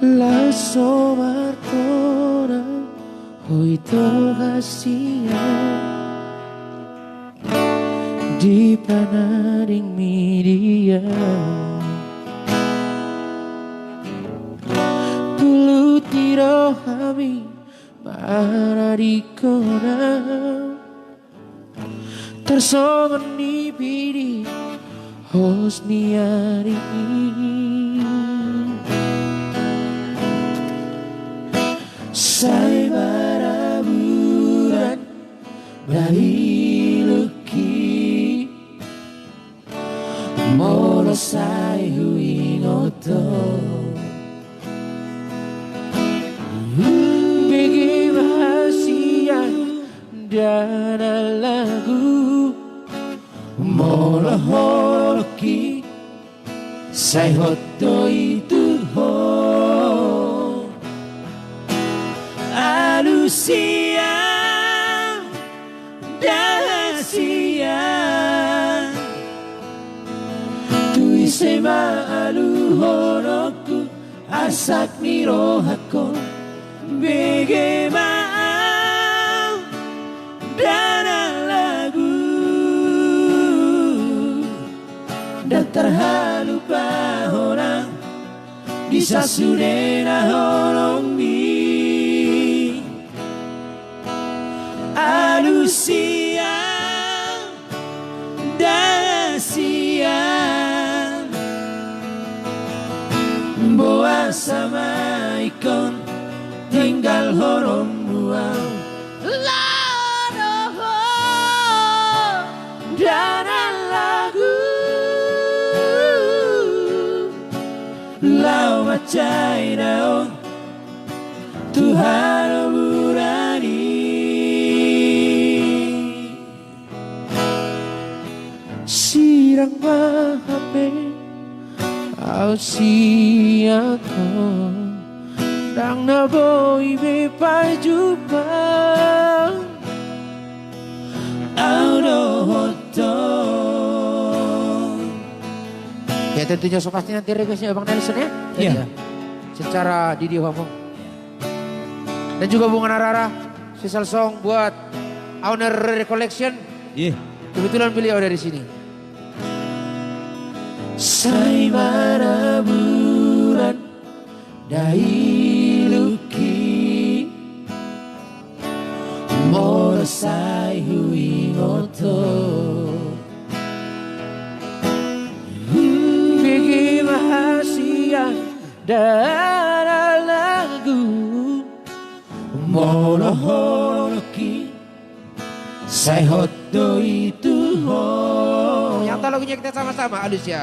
La somartona hoy hasia di panaring media pulut nirohami maradikona tersongon di bidi hosniari Sai baraburan dari luki Moro sai huinoto Bigi bahasia dan lagu Moro holoki Sai hoto itu ho Alusia dahasia Tui sema aluhoroku Asak nirohako Bagaimana dana lagu Dan terhalu bahona Bisa sudena horong mi Alusia dahasia Boa sama ikon tinggal horong mual Ladoho dana lagu Lau macai daun Tuhan berani Sirang mahape Au siako Dang na boy bepai jumpa Au do hoto Ya tentunya so pasti nanti requestnya Bang Nelson ya Iya Secara Didi ngomong Dan juga Bunga Narara special song buat Owner Recollection Iya Kebetulan beliau dari sini. Sai maraburan dai luki Moro sai hui ngoto Bigi bahasia dan lagu Moro holoki Sai hoto itu ho Yang tahu lagunya kita sama-sama Alusia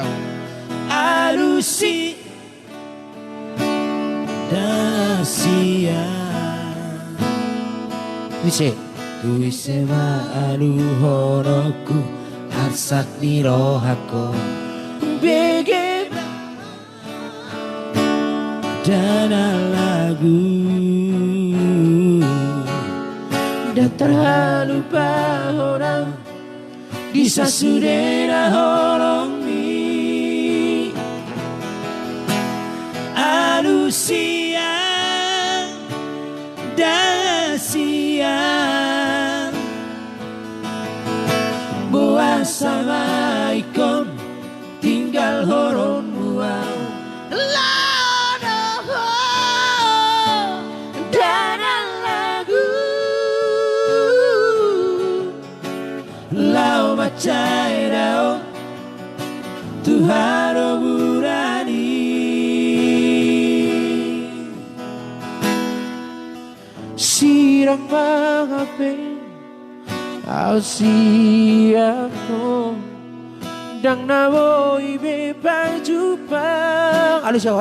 Alusi Dahasia Tuise ma aluhoroku Asak nirohako Bege Dana lagu Dan terhalu bahona Bisa sudena horong mi Alusia dahasia Boa sama ikon tinggal horong mual Lau macai dao Tuhan berani Sirang mahape Au siako Dang na boy bepai jumpa Alusia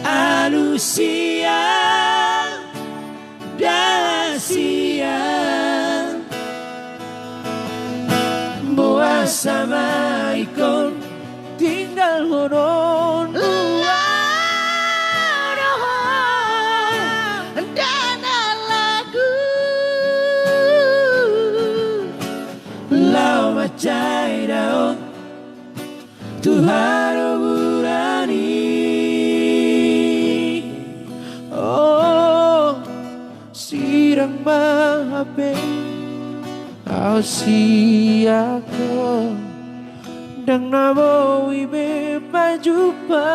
Alusia dahasia Boa sama ikon tinggal horon Dana lagu Lau macai daun Tuhan berani babe Au sia ko Dang na bo ibe pa jupa